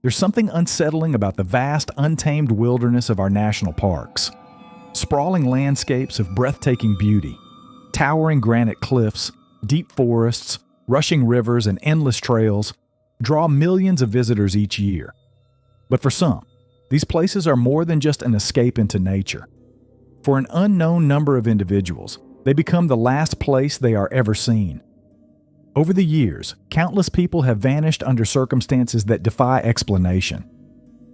There's something unsettling about the vast, untamed wilderness of our national parks. Sprawling landscapes of breathtaking beauty, towering granite cliffs, deep forests, rushing rivers, and endless trails draw millions of visitors each year. But for some, these places are more than just an escape into nature. For an unknown number of individuals, they become the last place they are ever seen. Over the years, countless people have vanished under circumstances that defy explanation.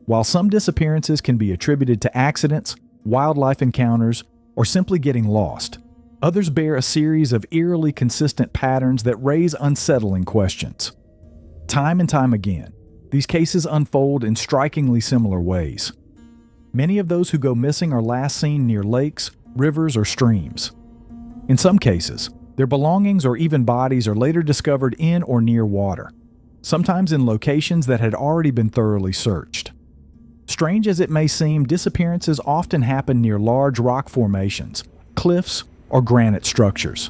While some disappearances can be attributed to accidents, wildlife encounters, or simply getting lost, others bear a series of eerily consistent patterns that raise unsettling questions. Time and time again, these cases unfold in strikingly similar ways. Many of those who go missing are last seen near lakes, rivers, or streams. In some cases, their belongings or even bodies are later discovered in or near water, sometimes in locations that had already been thoroughly searched. Strange as it may seem, disappearances often happen near large rock formations, cliffs, or granite structures.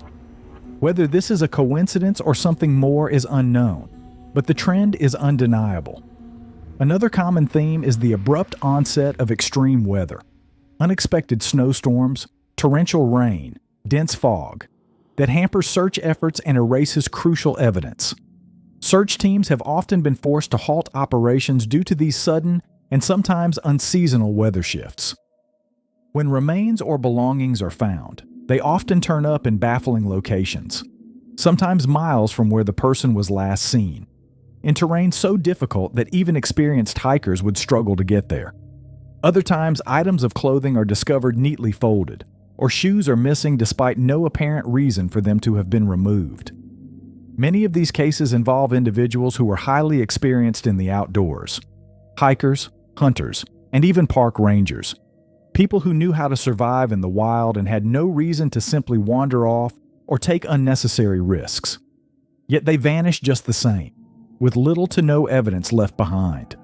Whether this is a coincidence or something more is unknown, but the trend is undeniable. Another common theme is the abrupt onset of extreme weather. Unexpected snowstorms, torrential rain, dense fog that hampers search efforts and erases crucial evidence. Search teams have often been forced to halt operations due to these sudden and sometimes unseasonal weather shifts. When remains or belongings are found, they often turn up in baffling locations, sometimes miles from where the person was last seen, in terrain so difficult that even experienced hikers would struggle to get there. Other times, items of clothing are discovered neatly folded, or shoes are missing despite no apparent reason for them to have been removed. Many of these cases involve individuals who were highly experienced in the outdoors: hikers, hunters, and even park rangers. People who knew how to survive in the wild and had no reason to simply wander off or take unnecessary risks. Yet they vanished just the same, with little to no evidence left behind.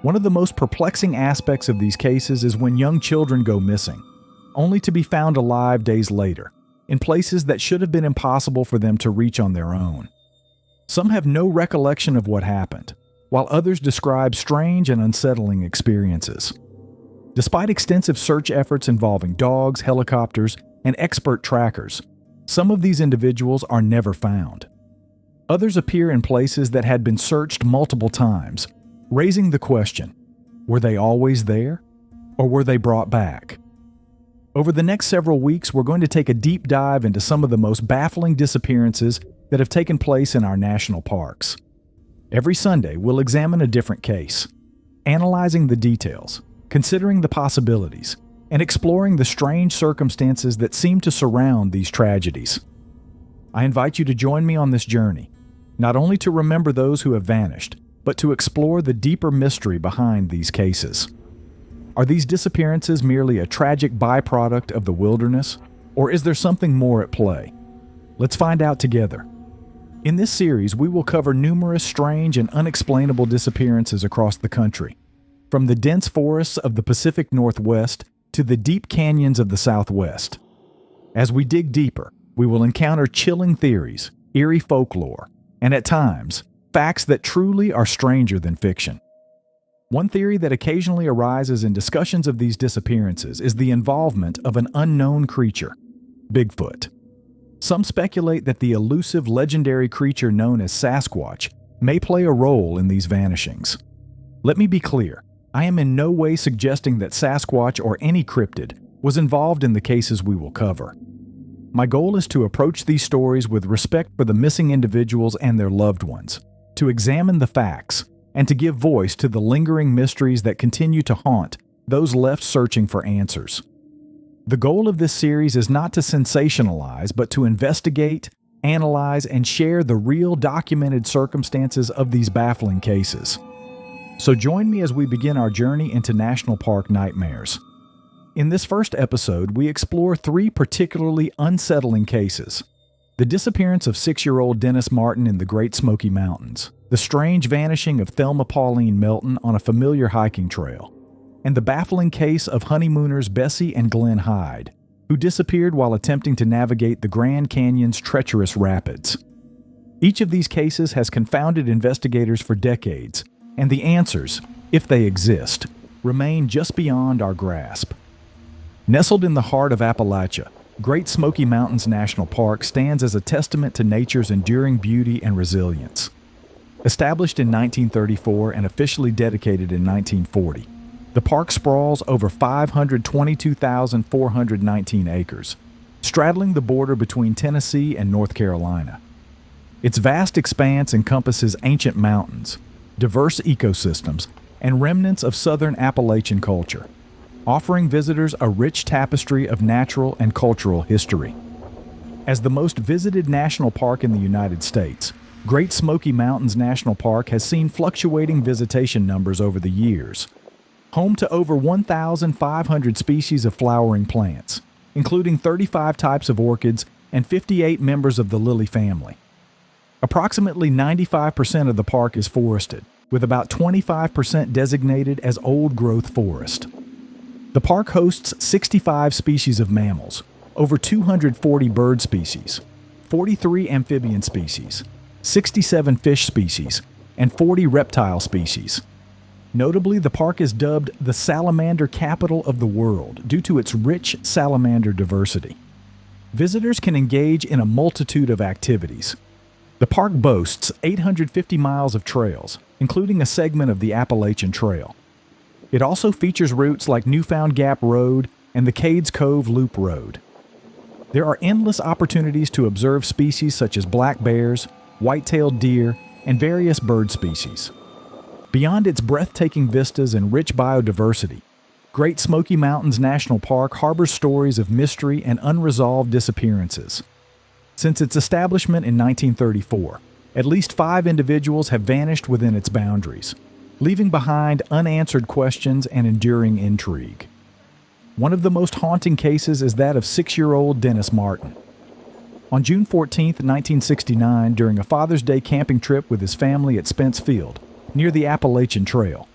One of the most perplexing aspects of these cases is when young children go missing, only to be found alive days later, in places that should have been impossible for them to reach on their own. Some have no recollection of what happened, while others describe strange and unsettling experiences. Despite extensive search efforts involving dogs, helicopters, and expert trackers, some of these individuals are never found. Others appear in places that had been searched multiple times, raising the question, were they always there, or were they brought back? Over the next several weeks, we're going to take a deep dive into some of the most baffling disappearances that have taken place in our national parks. Every Sunday, we'll examine a different case, analyzing the details, considering the possibilities, and exploring the strange circumstances that seem to surround these tragedies. I invite you to join me on this journey, not only to remember those who have vanished, but to explore the deeper mystery behind these cases. Are these disappearances merely a tragic byproduct of the wilderness, or is there something more at play? Let's find out together. In this series, we will cover numerous strange and unexplainable disappearances across the country, from the dense forests of the Pacific Northwest to the deep canyons of the Southwest. As we dig deeper, we will encounter chilling theories, eerie folklore, and at times, facts that truly are stranger than fiction. One theory that occasionally arises in discussions of these disappearances is the involvement of an unknown creature, Bigfoot. Some speculate that the elusive legendary creature known as Sasquatch may play a role in these vanishings. Let me be clear, I am in no way suggesting that Sasquatch or any cryptid was involved in the cases we will cover. My goal is to approach these stories with respect for the missing individuals and their loved ones, to examine the facts, and to give voice to the lingering mysteries that continue to haunt those left searching for answers. The goal of this series is not to sensationalize, but to investigate, analyze, and share the real documented circumstances of these baffling cases. So join me as we begin our journey into national park nightmares. In this first episode, we explore three particularly unsettling cases: the disappearance of 6-year-old Dennis Martin in the Great Smoky Mountains, the strange vanishing of Thelma Pauline Melton on a familiar hiking trail, and the baffling case of honeymooners Bessie and Glen Hyde, who disappeared while attempting to navigate the Grand Canyon's treacherous rapids. Each of these cases has confounded investigators for decades and the answers, if they exist, remain just beyond our grasp. Nestled in the heart of Appalachia, Great Smoky Mountains National Park stands as a testament to nature's enduring beauty and resilience. Established in 1934 and officially dedicated in 1940, the park sprawls over 522,419 acres, straddling the border between Tennessee and North Carolina. Its vast expanse encompasses ancient mountains, diverse ecosystems, and remnants of southern Appalachian culture, offering visitors a rich tapestry of natural and cultural history. As the most visited national park in the United States, Great Smoky Mountains National Park has seen fluctuating visitation numbers over the years. Home to over 1,500 species of flowering plants, including 35 types of orchids and 58 members of the lily family. Approximately 95% of the park is forested, with about 25% designated as old-growth forest. The park hosts 65 species of mammals, over 240 bird species, 43 amphibian species, 67 fish species, and 40 reptile species. Notably, the park is dubbed the salamander capital of the world due to its rich salamander diversity. Visitors can engage in a multitude of activities. The park boasts 850 miles of trails, including a segment of the Appalachian Trail. It also features routes like Newfound Gap Road and the Cades Cove Loop Road. There are endless opportunities to observe species such as black bears, white-tailed deer, and various bird species. Beyond its breathtaking vistas and rich biodiversity, Great Smoky Mountains National Park harbors stories of mystery and unresolved disappearances. Since its establishment in 1934, at least 5 individuals have vanished within its boundaries, leaving behind unanswered questions and enduring intrigue. One of the most haunting cases is that of 6-year-old Dennis Martin. On June 14, 1969, during a Father's Day camping trip with his family at Spence Field, near the Appalachian Trail,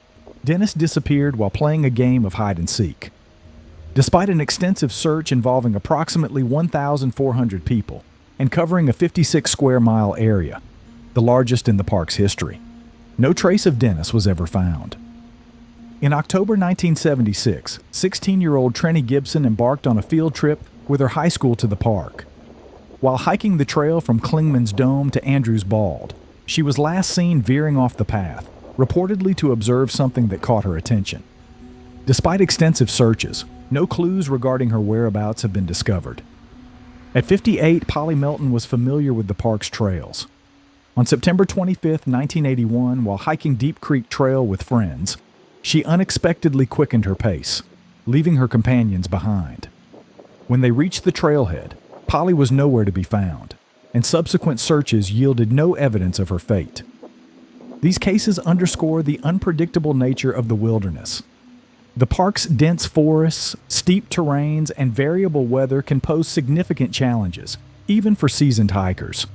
Dennis disappeared while playing a game of hide-and-seek. Despite an extensive search involving approximately 1,400 people and covering a 56-square-mile area, the largest in the park's history, no trace of Dennis was ever found. In October 1976, 16-year-old Trenny Gibson embarked on a field trip with her high school to the park. While hiking the trail from Klingman's Dome to Andrews Bald, she was last seen veering off the path, reportedly to observe something that caught her attention. Despite extensive searches, no clues regarding her whereabouts have been discovered. At 58, Polly Melton was familiar with the park's trails. On September 25, 1981, while hiking Deep Creek Trail with friends, she unexpectedly quickened her pace, leaving her companions behind. When they reached the trailhead, Polly was nowhere to be found, and subsequent searches yielded no evidence of her fate. These cases underscore the unpredictable nature of the wilderness. The park's dense forests, steep terrains, and variable weather can pose significant challenges, even for seasoned hikers.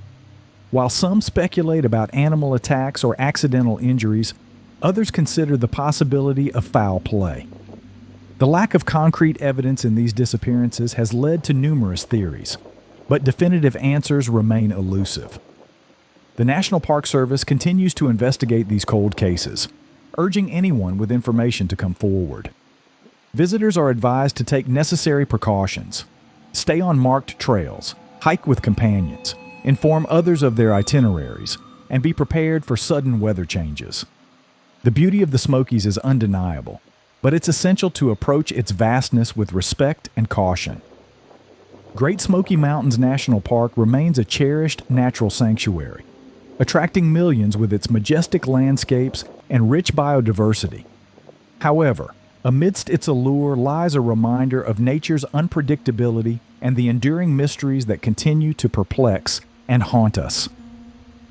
While some speculate about animal attacks or accidental injuries, others consider the possibility of foul play. The lack of concrete evidence in these disappearances has led to numerous theories, but definitive answers remain elusive. The National Park Service continues to investigate these cold cases, urging anyone with information to come forward. Visitors are advised to take necessary precautions, stay on marked trails, hike with companions, inform others of their itineraries, and be prepared for sudden weather changes. The beauty of the Smokies is undeniable, but it's essential to approach its vastness with respect and caution. Great Smoky Mountains National Park remains a cherished natural sanctuary, attracting millions with its majestic landscapes and rich biodiversity. However, amidst its allure lies a reminder of nature's unpredictability and the enduring mysteries that continue to perplex and haunt us.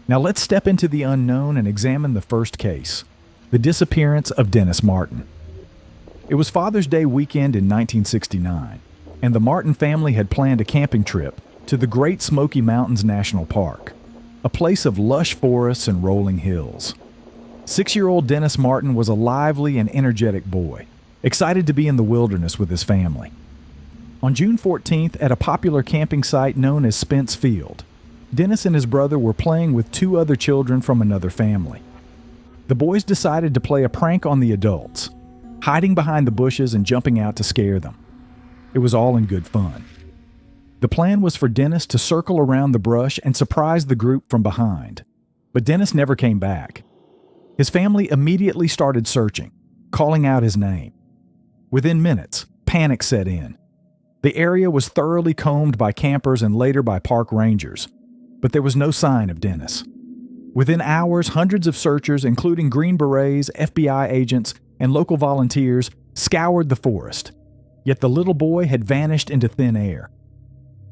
Now let's step into the unknown and examine the first case, the disappearance of Dennis Martin. It was Father's Day weekend in 1969, and the Martin family had planned a camping trip to the Great Smoky Mountains National Park, a place of lush forests and rolling hills. 6-year-old Dennis Martin was a lively and energetic boy, excited to be in the wilderness with his family. On June 14th, at a popular camping site known as Spence Field, Dennis and his brother were playing with 2 other children from another family. The boys decided to play a prank on the adults, hiding behind the bushes and jumping out to scare them. It was all in good fun. The plan was for Dennis to circle around the brush and surprise the group from behind, but Dennis never came back. His family immediately started searching, calling out his name. Within minutes, panic set in. The area was thoroughly combed by campers and later by park rangers, but there was no sign of Dennis. Within hours, hundreds of searchers, including Green Berets, FBI agents, and local volunteers, scoured the forest, yet the little boy had vanished into thin air.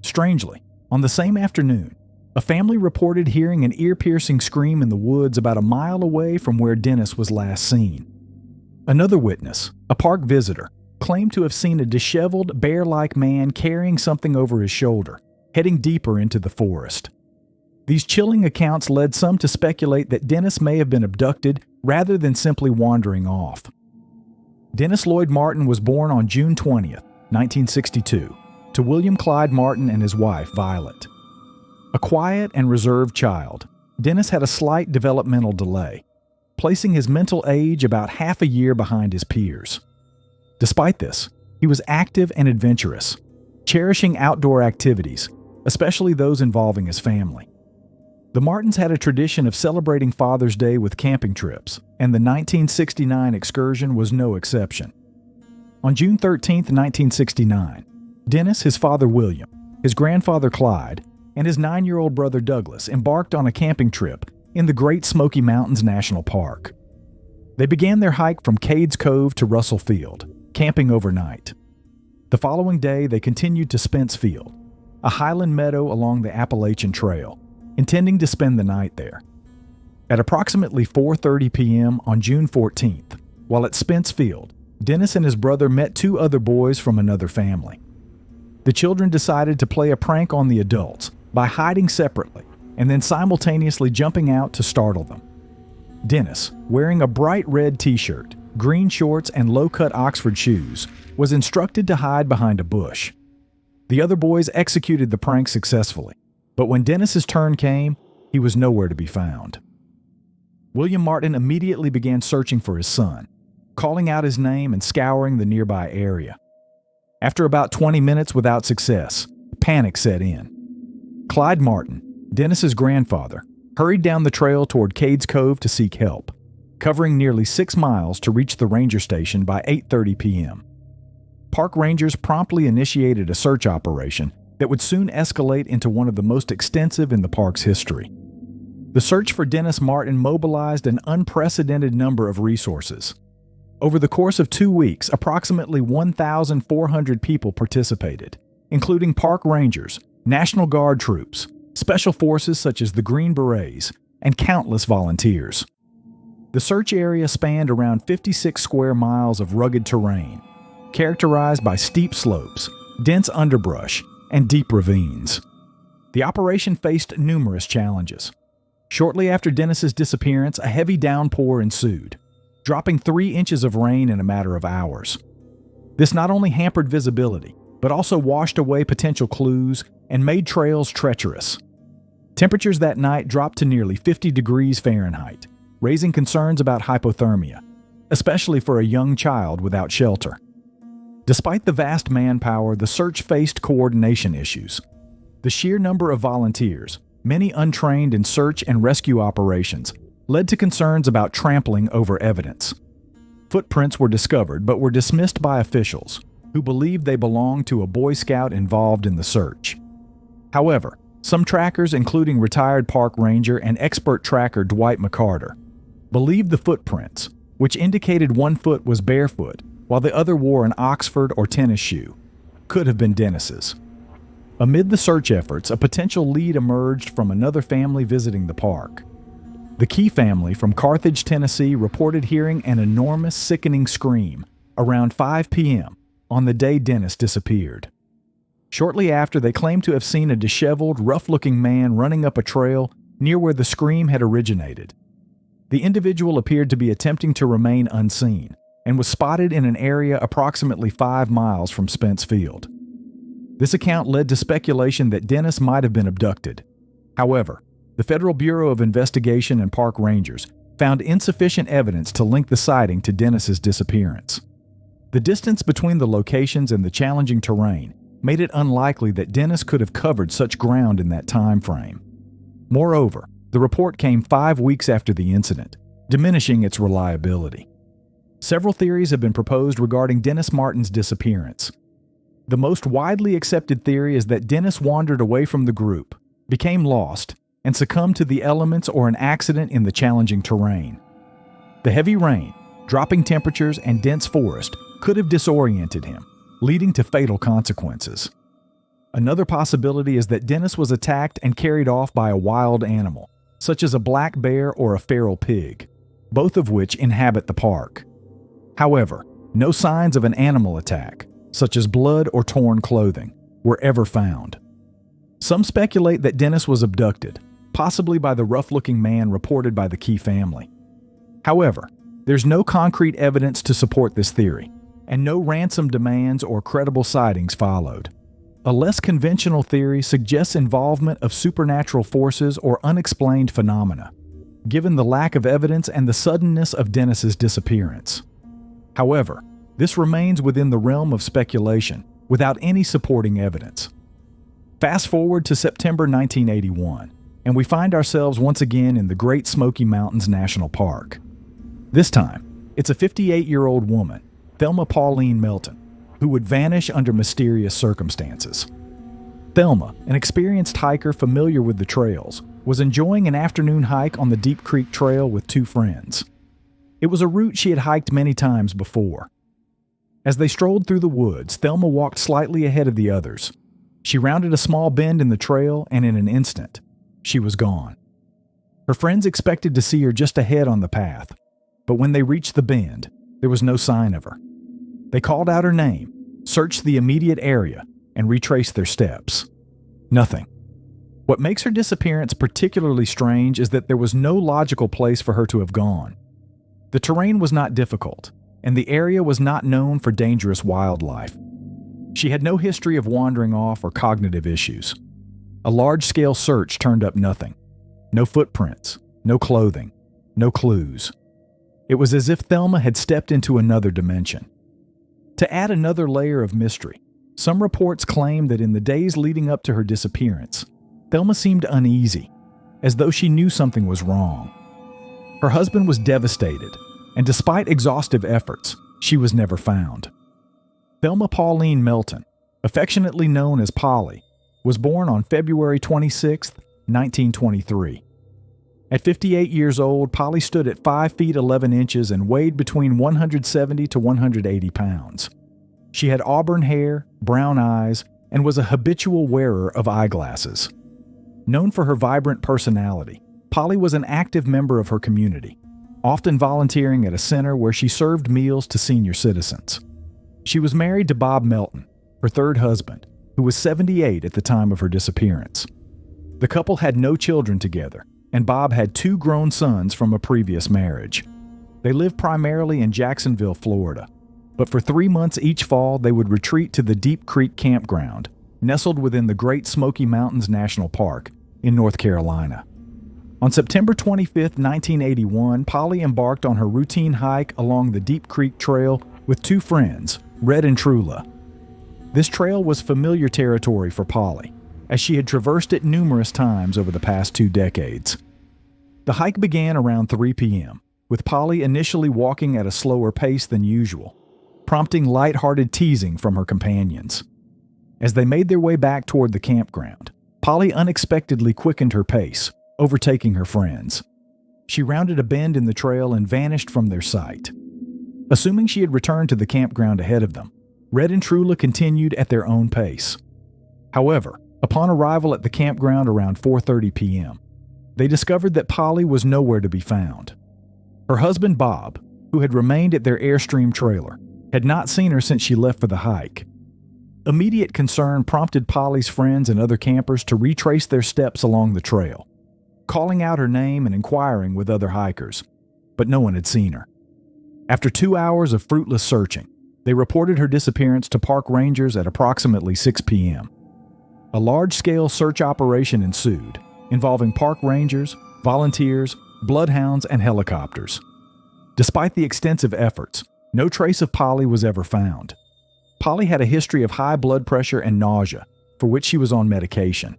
Strangely, on the same afternoon, a family reported hearing an ear-piercing scream in the woods about a mile away from where Dennis was last seen. Another witness, a park visitor, claimed to have seen a disheveled, bear-like man carrying something over his shoulder, heading deeper into the forest. These chilling accounts led some to speculate that Dennis may have been abducted rather than simply wandering off. Dennis Lloyd Martin was born on June 20th, 1962, to William Clyde Martin and his wife, Violet. A quiet and reserved child, Dennis had a slight developmental delay, placing his mental age about half a year behind his peers. Despite this, he was active and adventurous, cherishing outdoor activities, especially those involving his family. The Martins had a tradition of celebrating Father's Day with camping trips, and the 1969 excursion was no exception. On June 13, 1969, Dennis, his father William, his grandfather Clyde, and his 9-year-old brother Douglas embarked on a camping trip in the Great Smoky Mountains National Park. They began their hike from Cades Cove to Russell Field, camping overnight. The following day, they continued to Spence Field, a highland meadow along the Appalachian Trail, intending to spend the night there. At approximately 4:30 p.m. on June 14th, while at Spence Field, Dennis and his brother met 2 other boys from another family. The children decided to play a prank on the adults by hiding separately and then simultaneously jumping out to startle them. Dennis, wearing a bright red t-shirt, green shorts, and low-cut Oxford shoes, was instructed to hide behind a bush. The other boys executed the prank successfully, but when Dennis's turn came, he was nowhere to be found. William Martin immediately began searching for his son, calling out his name and scouring the nearby area. After about 20 minutes without success, panic set in. Clyde Martin, Dennis's grandfather, hurried down the trail toward Cades Cove to seek help, covering nearly 6 miles to reach the ranger station by 8:30 p.m. Park rangers promptly initiated a search operation that would soon escalate into one of the most extensive in the park's history. The search for Dennis Martin mobilized an unprecedented number of resources. Over the course of 2 weeks, approximately 1,400 people participated, including park rangers, National Guard troops, special forces such as the Green Berets, and countless volunteers. The search area spanned around 56 square miles of rugged terrain, characterized by steep slopes, dense underbrush, and deep ravines. The operation faced numerous challenges. Shortly after Dennis's disappearance, a heavy downpour ensued, dropping 3 inches of rain in a matter of hours. This not only hampered visibility, but also washed away potential clues and made trails treacherous. Temperatures that night dropped to nearly 50 degrees Fahrenheit, raising concerns about hypothermia, especially for a young child without shelter. Despite the vast manpower, the search faced coordination issues. The sheer number of volunteers, many untrained in search and rescue operations, led to concerns about trampling over evidence. Footprints were discovered but were dismissed by officials, who believed they belonged to a Boy Scout involved in the search. However, some trackers, including retired park ranger and expert tracker Dwight McCarter, believed the footprints, which indicated one foot was barefoot while the other wore an Oxford or tennis shoe, could have been Dennis's. Amid the search efforts, a potential lead emerged from another family visiting the park. The Key family from Carthage, Tennessee reported hearing an enormous, sickening scream around 5 p.m. on the day Dennis disappeared. Shortly after, they claimed to have seen a disheveled, rough-looking man running up a trail near where the scream had originated. The individual appeared to be attempting to remain unseen and was spotted in an area approximately 5 miles from Spence Field. This account led to speculation that Dennis might have been abducted. However, the Federal Bureau of Investigation and park rangers found insufficient evidence to link the sighting to Dennis's disappearance. The distance between the locations and the challenging terrain made it unlikely that Dennis could have covered such ground in that time frame. Moreover, the report came 5 weeks after the incident, diminishing its reliability. Several theories have been proposed regarding Dennis Martin's disappearance. The most widely accepted theory is that Dennis wandered away from the group, became lost, and succumbed to the elements or an accident in the challenging terrain. The heavy rain, dropping temperatures, and dense forest could have disoriented him, leading to fatal consequences. Another possibility is that Dennis was attacked and carried off by a wild animal, such as a black bear or a feral pig, both of which inhabit the park. However, no signs of an animal attack, such as blood or torn clothing, were ever found. Some speculate that Dennis was abducted, possibly by the rough-looking man reported by the Key family. However, there's no concrete evidence to support this theory, and no ransom demands or credible sightings followed. A less conventional theory suggests involvement of supernatural forces or unexplained phenomena, given the lack of evidence and the suddenness of Dennis's disappearance. However, this remains within the realm of speculation, without any supporting evidence. Fast forward to September 1981, and we find ourselves once again in the Great Smoky Mountains National Park. This time, it's a 58-year-old woman, Thelma Pauline Melton, who would vanish under mysterious circumstances. Thelma, an experienced hiker familiar with the trails, was enjoying an afternoon hike on the Deep Creek Trail with 2 friends. It was a route she had hiked many times before. As they strolled through the woods, Thelma walked slightly ahead of the others. She rounded a small bend in the trail, and in an instant, she was gone. Her friends expected to see her just ahead on the path, but when they reached the bend, there was no sign of her. They called out her name, searched the immediate area, and retraced their steps. Nothing. What makes her disappearance particularly strange is that there was no logical place for her to have gone. The terrain was not difficult, and the area was not known for dangerous wildlife. She had no history of wandering off or cognitive issues. A large-scale search turned up nothing. No footprints, no clothing, no clues. It was as if Thelma had stepped into another dimension. To add another layer of mystery, some reports claim that in the days leading up to her disappearance, Thelma seemed uneasy, as though she knew something was wrong. Her husband was devastated, and despite exhaustive efforts, she was never found. Thelma Pauline Melton, affectionately known as Polly, was born on February 26, 1923. At 58 years old, Polly stood at 5 feet 11 inches and weighed between 170 to 180 pounds. She had auburn hair, brown eyes, and was a habitual wearer of eyeglasses. Known for her vibrant personality, Polly was an active member of her community, often volunteering at a center where she served meals to senior citizens. She was married to Bob Melton, her third husband, who was 78 at the time of her disappearance. The couple had no children together, and Bob had 2 grown sons from a previous marriage. They lived primarily in Jacksonville, Florida, but for 3 months each fall they would retreat to the Deep Creek Campground, nestled within the Great Smoky Mountains National Park in North Carolina. On September 25, 1981, Polly embarked on her routine hike along the Deep Creek Trail with 2 friends, Red and Trula. This trail was familiar territory for Polly, as she had traversed it numerous times over the past 2 decades. The hike began around 3 p.m., with Polly initially walking at a slower pace than usual, prompting light-hearted teasing from her companions. As they made their way back toward the campground, Polly unexpectedly quickened her pace, overtaking her friends. She rounded a bend in the trail and vanished from their sight. Assuming she had returned to the campground ahead of them, Red and Trula continued at their own pace. However, upon arrival at the campground around 4:30 p.m., they discovered that Polly was nowhere to be found. Her husband Bob, who had remained at their Airstream trailer, had not seen her since she left for the hike. Immediate concern prompted Polly's friends and other campers to retrace their steps along the trail, calling out her name and inquiring with other hikers, but no one had seen her. After 2 hours of fruitless searching, they reported her disappearance to park rangers at approximately 6 p.m. A large-scale search operation ensued, involving park rangers, volunteers, bloodhounds, and helicopters. Despite the extensive efforts, no trace of Polly was ever found. Polly had a history of high blood pressure and nausea, for which she was on medication.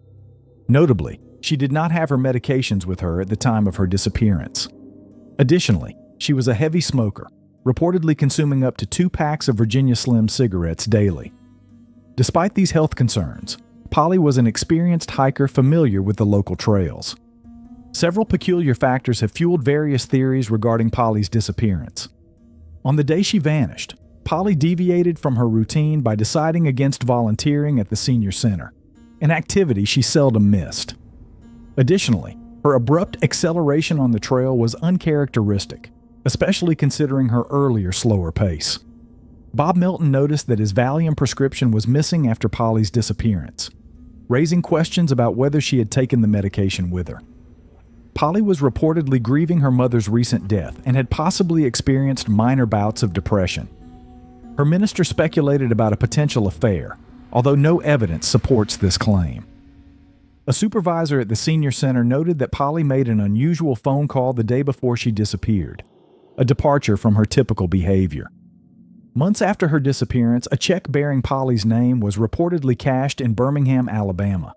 Notably, she did not have her medications with her at the time of her disappearance. Additionally, she was a heavy smoker, reportedly consuming up to 2 packs of Virginia Slim cigarettes daily. Despite these health concerns, Polly was an experienced hiker familiar with the local trails. Several peculiar factors have fueled various theories regarding Polly's disappearance. On the day she vanished, Polly deviated from her routine by deciding against volunteering at the senior center, an activity she seldom missed. Additionally, her abrupt acceleration on the trail was uncharacteristic, especially considering her earlier slower pace. Bob Melton noticed that his Valium prescription was missing after Polly's disappearance, raising questions about whether she had taken the medication with her. Polly was reportedly grieving her mother's recent death and had possibly experienced minor bouts of depression. Her minister speculated about a potential affair, although no evidence supports this claim. A supervisor at the senior center noted that Polly made an unusual phone call the day before she disappeared, a departure from her typical behavior. Months after her disappearance, a check bearing Polly's name was reportedly cashed in Birmingham, Alabama.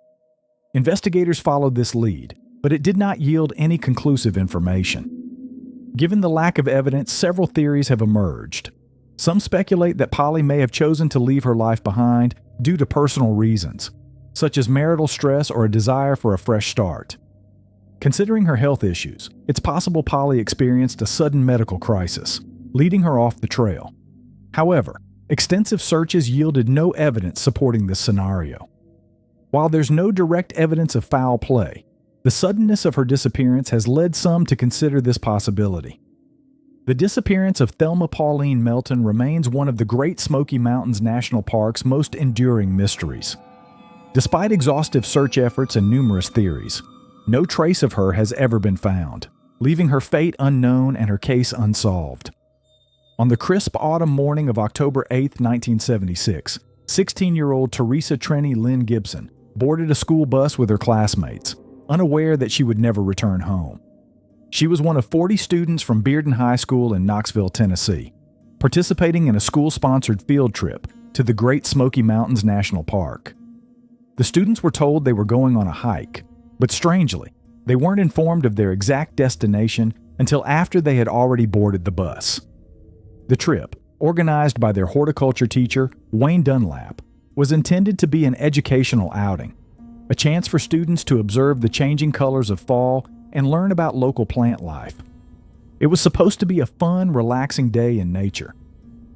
Investigators followed this lead, but it did not yield any conclusive information. Given the lack of evidence, several theories have emerged. Some speculate that Polly may have chosen to leave her life behind due to personal reasons, such as marital stress or a desire for a fresh start. Considering her health issues, it's possible Polly experienced a sudden medical crisis, leading her off the trail. However, extensive searches yielded no evidence supporting this scenario. While there's no direct evidence of foul play, the suddenness of her disappearance has led some to consider this possibility. The disappearance of Thelma Pauline Melton remains one of the Great Smoky Mountains National Park's most enduring mysteries. Despite exhaustive search efforts and numerous theories, no trace of her has ever been found, leaving her fate unknown and her case unsolved. On the crisp autumn morning of October 8, 1976, 16-year-old Teresa Trenny Lynn Gibson boarded a school bus with her classmates, unaware that she would never return home. She was one of 40 students from Bearden High School in Knoxville, Tennessee, participating in a school-sponsored field trip to the Great Smoky Mountains National Park. The students were told they were going on a hike, but strangely, they weren't informed of their exact destination until after they had already boarded the bus. The trip, organized by their horticulture teacher, Wayne Dunlap, was intended to be an educational outing, a chance for students to observe the changing colors of fall and learn about local plant life. It was supposed to be a fun, relaxing day in nature.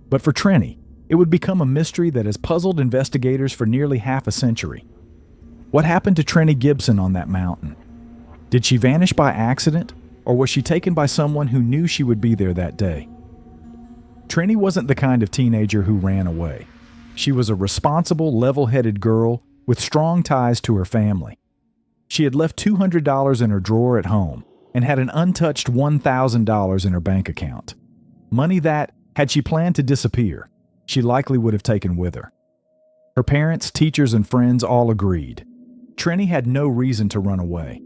But for Trenny, it would become a mystery that has puzzled investigators for nearly half a century. What happened to Trenny Gibson on that mountain? Did she vanish by accident, or was she taken by someone who knew she would be there that day? Trenny wasn't the kind of teenager who ran away. She was a responsible, level-headed girl with strong ties to her family. She had left $200 in her drawer at home and had an untouched $1,000 in her bank account. Money that, had she planned to disappear, she likely would have taken with her. Her parents, teachers, and friends all agreed. Trenny had no reason to run away.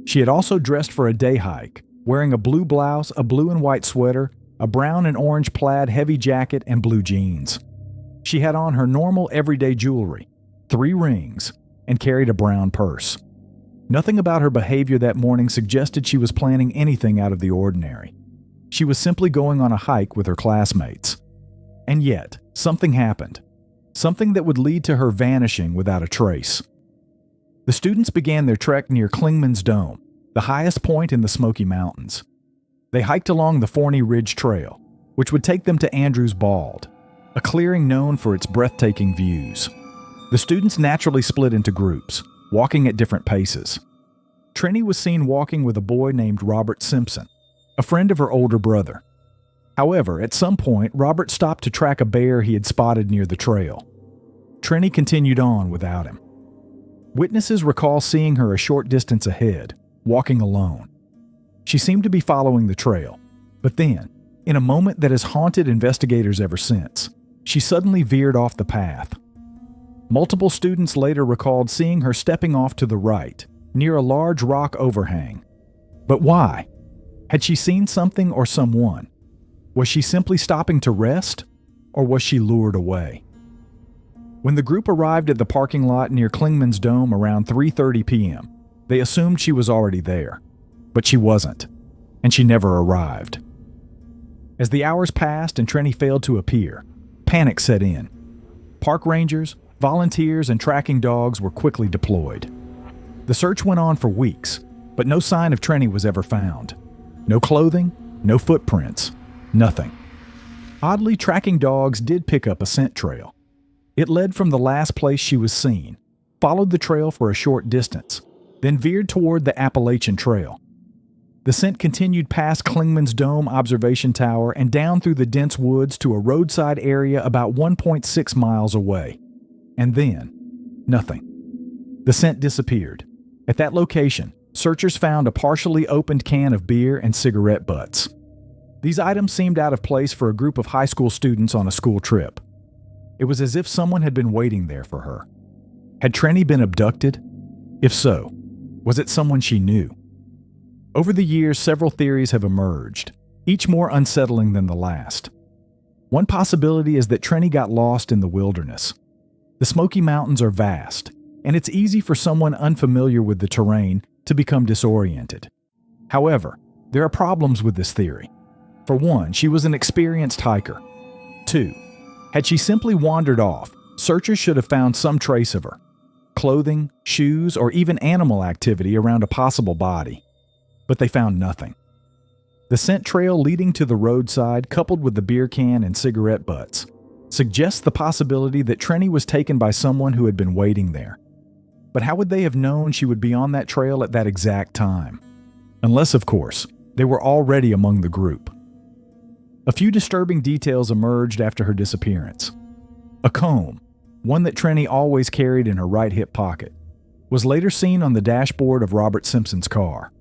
She had also dressed for a day hike, wearing a blue blouse, a blue and white sweater, a brown and orange plaid heavy jacket, and blue jeans. She had on her normal everyday jewelry, 3 rings, and carried a brown purse. Nothing about her behavior that morning suggested she was planning anything out of the ordinary. She was simply going on a hike with her classmates. And yet, something happened. Something that would lead to her vanishing without a trace. The students began their trek near Clingman's Dome, the highest point in the Smoky Mountains. They hiked along the Forney Ridge Trail, which would take them to Andrews Bald, a clearing known for its breathtaking views. The students naturally split into groups, walking at different paces. Trenny was seen walking with a boy named Robert Simpson, a friend of her older brother. However, at some point, Robert stopped to track a bear he had spotted near the trail. Trenny continued on without him. Witnesses recall seeing her a short distance ahead, walking alone. She seemed to be following the trail, but then, in a moment that has haunted investigators ever since, she suddenly veered off the path. Multiple students later recalled seeing her stepping off to the right, near a large rock overhang. But why? Had she seen something or someone? Was she simply stopping to rest, or was she lured away? When the group arrived at the parking lot near Klingman's Dome around 3:30 p.m., they assumed she was already there. But she wasn't, and she never arrived. As the hours passed and Trenny failed to appear, panic set in. Park rangers, volunteers, and tracking dogs were quickly deployed. The search went on for weeks, but no sign of Trenny was ever found. No clothing, no footprints, nothing. Oddly, tracking dogs did pick up a scent trail. It led from the last place she was seen, followed the trail for a short distance, then veered toward the Appalachian Trail. The scent continued past Klingman's Dome observation tower and down through the dense woods to a roadside area about 1.6 miles away. And then, nothing. The scent disappeared. At that location, searchers found a partially opened can of beer and cigarette butts. These items seemed out of place for a group of high school students on a school trip. It was as if someone had been waiting there for her. Had Trenny been abducted? If so, was it someone she knew? Over the years, several theories have emerged, each more unsettling than the last. One possibility is that Trenny got lost in the wilderness. The Smoky Mountains are vast, and it's easy for someone unfamiliar with the terrain to become disoriented. However, there are problems with this theory. For one, she was an experienced hiker. 2, had she simply wandered off, searchers should have found some trace of her. Clothing, shoes, or even animal activity around a possible body. But they found nothing. The scent trail leading to the roadside, coupled with the beer can and cigarette butts, suggests the possibility that Trenny was taken by someone who had been waiting there. But how would they have known she would be on that trail at that exact time? Unless, of course, they were already among the group. A few disturbing details emerged after her disappearance. A comb, one that Trenny always carried in her right hip pocket, was later seen on the dashboard of Robert Simpson's car.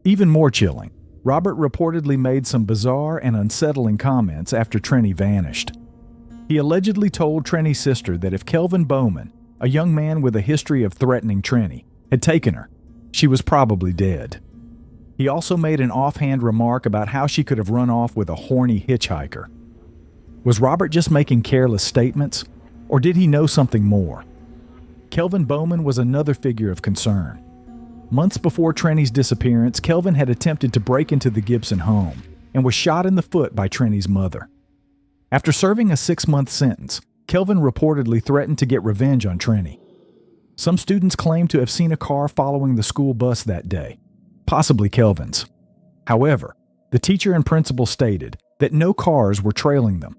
Even more chilling, Robert reportedly made some bizarre and unsettling comments after Trenny vanished. He allegedly told Trenny's sister that if Kelvin Bowman, a young man with a history of threatening Trenny, had taken her, she was probably dead. He also made an offhand remark about how she could have run off with a horny hitchhiker. Was Robert just making careless statements, or did he know something more? Kelvin Bowman was another figure of concern. Months before Trenny's disappearance, Kelvin had attempted to break into the Gibson home and was shot in the foot by Trenny's mother. After serving a 6-month sentence, Kelvin reportedly threatened to get revenge on Trenny. Some students claimed to have seen a car following the school bus that day, possibly Kelvin's. However, the teacher and principal stated that no cars were trailing them.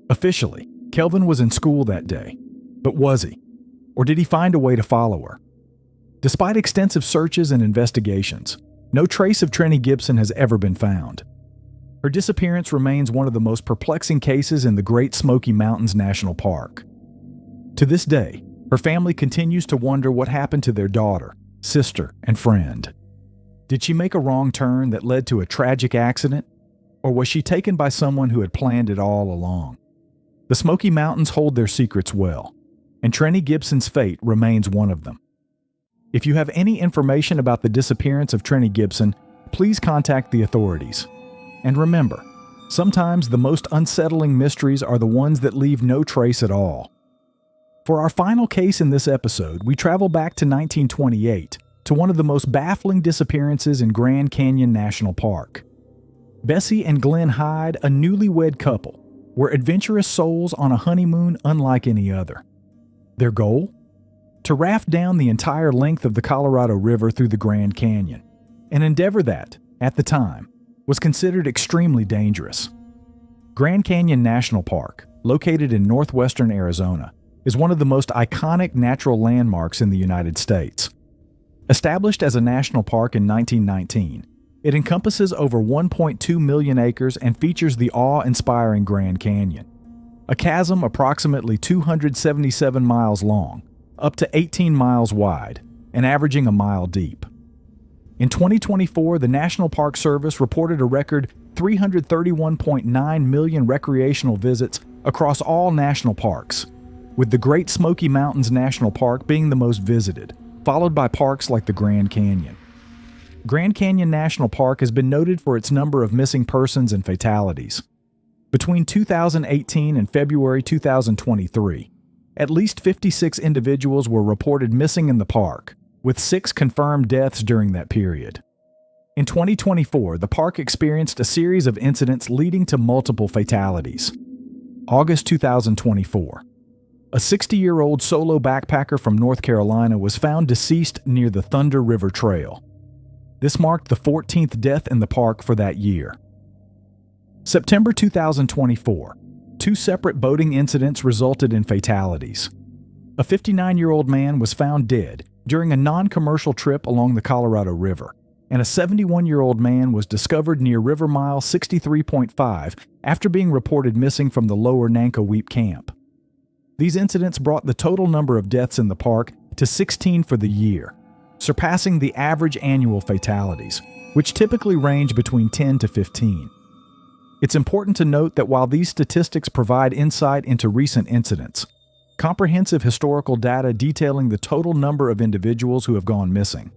Officially, Kelvin was in school that day, but was he? Or did he find a way to follow her? Despite extensive searches and investigations, no trace of Trenny Gibson has ever been found. Her disappearance remains one of the most perplexing cases in the Great Smoky Mountains National Park. To this day, her family continues to wonder what happened to their daughter, sister, and friend. Did she make a wrong turn that led to a tragic accident? Or was she taken by someone who had planned it all along? The Smoky Mountains hold their secrets well, and Trenny Gibson's fate remains one of them. If you have any information about the disappearance of Trenny Gibson, please contact the authorities. And remember, sometimes the most unsettling mysteries are the ones that leave no trace at all. For our final case in this episode, we travel back to 1928 to one of the most baffling disappearances in Grand Canyon National Park. Bessie and Glen Hyde, a newlywed couple, were adventurous souls on a honeymoon unlike any other. Their goal? To raft down the entire length of the Colorado River through the Grand Canyon, an endeavor that, at the time, was considered extremely dangerous. Grand Canyon National Park, located in northwestern Arizona, is one of the most iconic natural landmarks in the United States. Established as a national park in 1919, it encompasses over 1.2 million acres and features the awe-inspiring Grand Canyon, a chasm approximately 277 miles long, up to 18 miles wide, and averaging a mile deep. In 2024, the National Park Service reported a record 331.9 million recreational visits across all national parks, with the Great Smoky Mountains National Park being the most visited, followed by parks like the Grand Canyon. Grand Canyon National Park has been noted for its number of missing persons and fatalities. Between 2018 and February 2023, at least 56 individuals were reported missing in the park, with 6 confirmed deaths during that period. In 2024, the park experienced a series of incidents leading to multiple fatalities. August 2024. A 60-year-old solo backpacker from North Carolina was found deceased near the Thunder River Trail. This marked the 14th death in the park for that year. September 2024. 2 separate boating incidents resulted in fatalities. A 59-year-old man was found dead during a non-commercial trip along the Colorado River, and a 71-year-old man was discovered near River Mile 63.5 after being reported missing from the lower Nankoweap camp. These incidents brought the total number of deaths in the park to 16 for the year, surpassing the average annual fatalities, which typically range between 10 to 15. It's important to note that while these statistics provide insight into recent incidents, comprehensive historical data detailing the total number of individuals who have gone missing,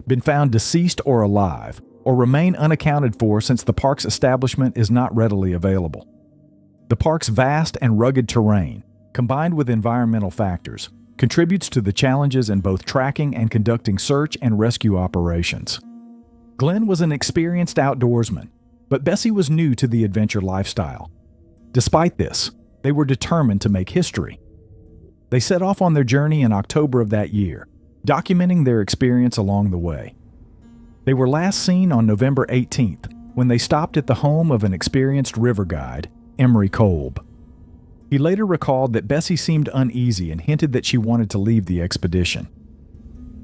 been found deceased or alive, or remain unaccounted for since the park's establishment is not readily available. The park's vast and rugged terrain, combined with environmental factors, contributes to the challenges in both tracking and conducting search and rescue operations. Glen was an experienced outdoorsman, but Bessie was new to the adventure lifestyle. Despite this, they were determined to make history. They set off on their journey in October of that year, documenting their experience along the way. They were last seen on November 18th when they stopped at the home of an experienced river guide, Emery Kolb. He later recalled that Bessie seemed uneasy and hinted that she wanted to leave the expedition.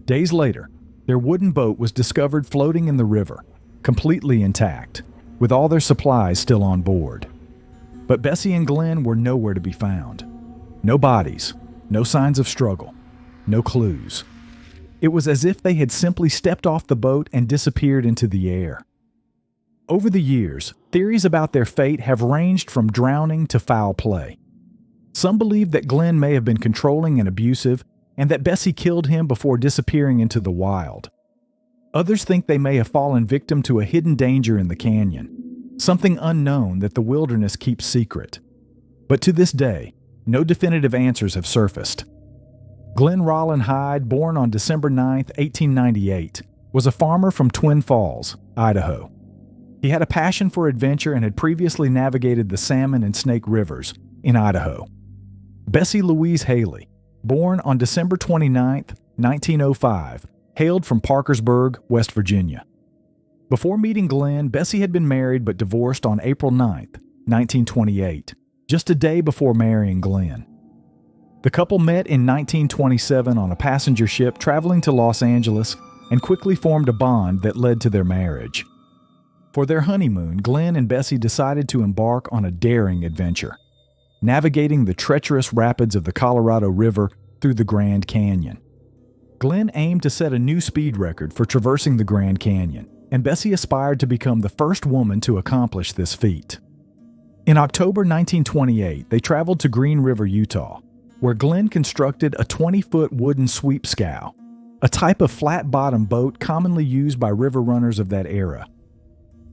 Days later, their wooden boat was discovered floating in the river, completely intact, with all their supplies still on board. But Bessie and Glen were nowhere to be found. No bodies, no signs of struggle, no clues. It was as if they had simply stepped off the boat and disappeared into the air. Over the years, theories about their fate have ranged from drowning to foul play. Some believe that Glen may have been controlling and abusive, and that Bessie killed him before disappearing into the wild. Others think they may have fallen victim to a hidden danger in the canyon, something unknown that the wilderness keeps secret. But to this day, no definitive answers have surfaced. Glen Rollin Hyde, born on December 9, 1898, was a farmer from Twin Falls, Idaho. He had a passion for adventure and had previously navigated the Salmon and Snake Rivers in Idaho. Bessie Louise Haley, born on December 29, 1905, hailed from Parkersburg, West Virginia. Before meeting Glen, Bessie had been married but divorced on April 9, 1928, just a day before marrying Glen. The couple met in 1927 on a passenger ship traveling to Los Angeles and quickly formed a bond that led to their marriage. For their honeymoon, Glen and Bessie decided to embark on a daring adventure, navigating the treacherous rapids of the Colorado River through the Grand Canyon. Glen aimed to set a new speed record for traversing the Grand Canyon, and Bessie aspired to become the first woman to accomplish this feat. In October 1928, they traveled to Green River, Utah, where Glen constructed a 20-foot wooden sweep scow, a type of flat-bottom boat commonly used by river runners of that era.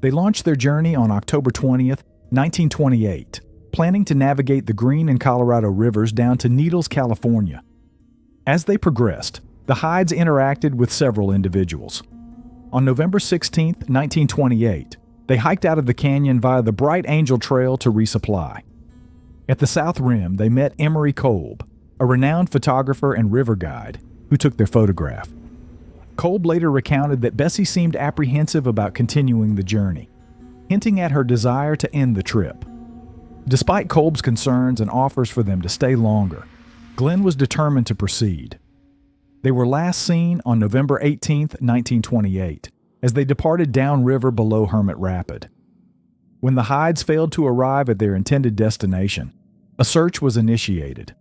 They launched their journey on October 20th, 1928, planning to navigate the Green and Colorado rivers down to Needles, California. As they progressed, the Hydes interacted with several individuals. On November 16, 1928, they hiked out of the canyon via the Bright Angel Trail to resupply. At the south rim, they met Emery Kolb, a renowned photographer and river guide, who took their photograph. Kolb later recounted that Bessie seemed apprehensive about continuing the journey, hinting at her desire to end the trip. Despite Kolb's concerns and offers for them to stay longer, Glen was determined to proceed. They were last seen on November 18, 1928, as they departed downriver below Hermit Rapid. When the Hydes failed to arrive at their intended destination, a search was initiated.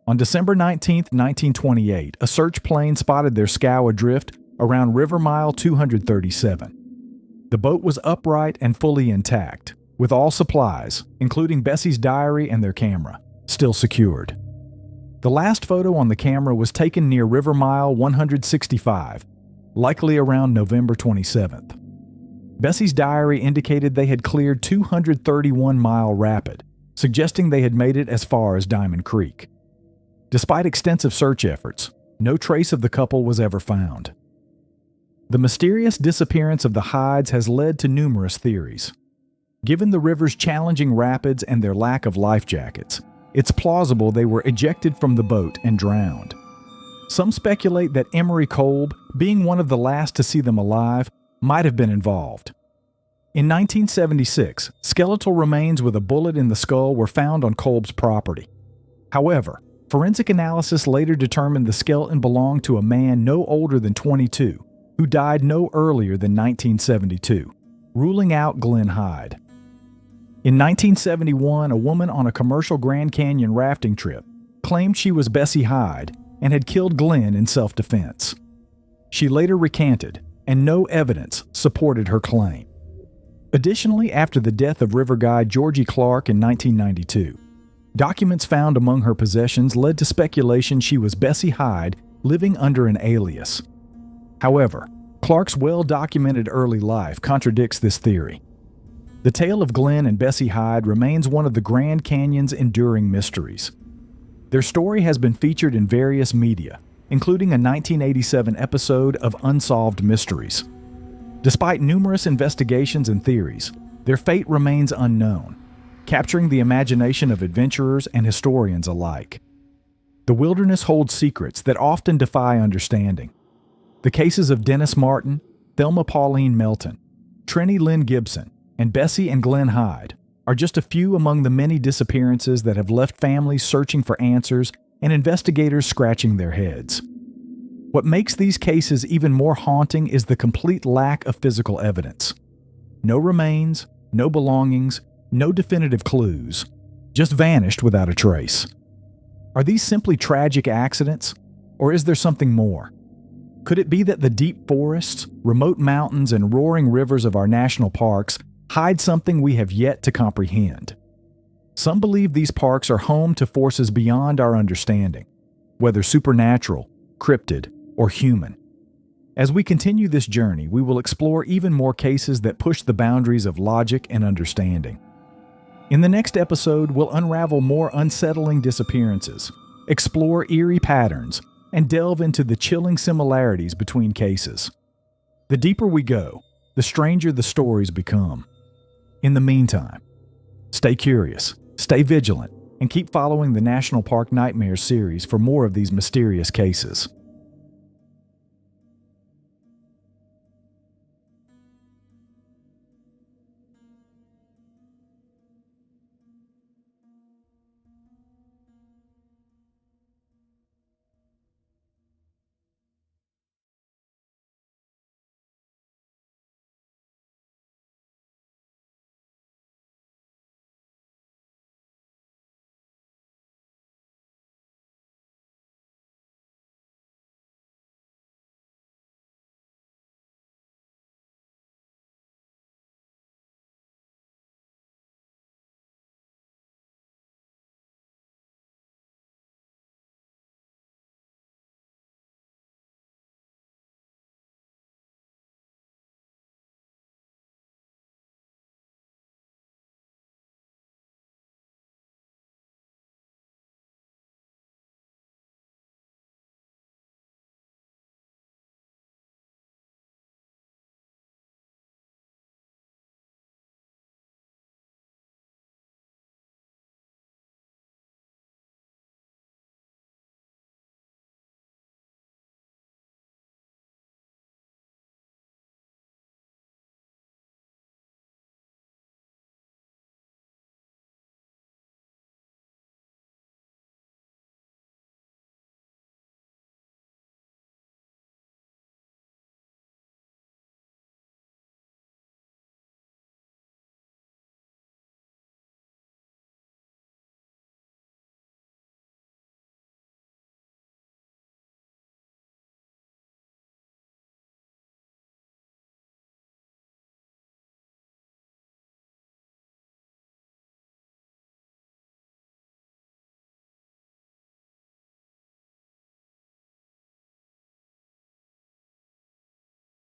On December 19, 1928, a search plane spotted their scow adrift around River Mile 237. The boat was upright and fully intact, with all supplies, including Bessie's diary and their camera, still secured. The last photo on the camera was taken near River Mile 165, likely around November 27th. Bessie's diary indicated they had cleared 231-mile rapid, suggesting they had made it as far as Diamond Creek. Despite extensive search efforts, no trace of the couple was ever found. The mysterious disappearance of the Hydes has led to numerous theories. Given the river's challenging rapids and their lack of life jackets, it's plausible they were ejected from the boat and drowned. Some speculate that Emery Kolb, being one of the last to see them alive, might have been involved. In 1976, skeletal remains with a bullet in the skull were found on Kolb's property. However, forensic analysis later determined the skeleton belonged to a man no older than 22, who died no earlier than 1972, ruling out Glen Hyde. In 1971, a woman on a commercial Grand Canyon rafting trip claimed she was Bessie Hyde and had killed Glen in self-defense. She later recanted, and no evidence supported her claim. Additionally, after the death of river guide Georgie Clark in 1992, documents found among her possessions led to speculation she was Bessie Hyde living under an alias. However, Clark's well-documented early life contradicts this theory. The tale of Glen and Bessie Hyde remains one of the Grand Canyon's enduring mysteries. Their story has been featured in various media, including a 1987 episode of Unsolved Mysteries. Despite numerous investigations and theories, their fate remains unknown, capturing the imagination of adventurers and historians alike. The wilderness holds secrets that often defy understanding. The cases of Dennis Martin, Thelma Pauline Melton, Trenny Gibson, and Bessie and Glen Hyde are just a few among the many disappearances that have left families searching for answers and investigators scratching their heads. What makes these cases even more haunting is the complete lack of physical evidence. No remains, no belongings, no definitive clues, just vanished without a trace. Are these simply tragic accidents, or is there something more? Could it be that the deep forests, remote mountains, and roaring rivers of our national parks hide something we have yet to comprehend? Some believe these parks are home to forces beyond our understanding, whether supernatural, cryptid, or human. As we continue this journey, we will explore even more cases that push the boundaries of logic and understanding. In the next episode, we'll unravel more unsettling disappearances, explore eerie patterns, and delve into the chilling similarities between cases. The deeper we go, the stranger the stories become. In the meantime, stay curious, stay vigilant, and keep following the National Park Nightmares series for more of these mysterious cases.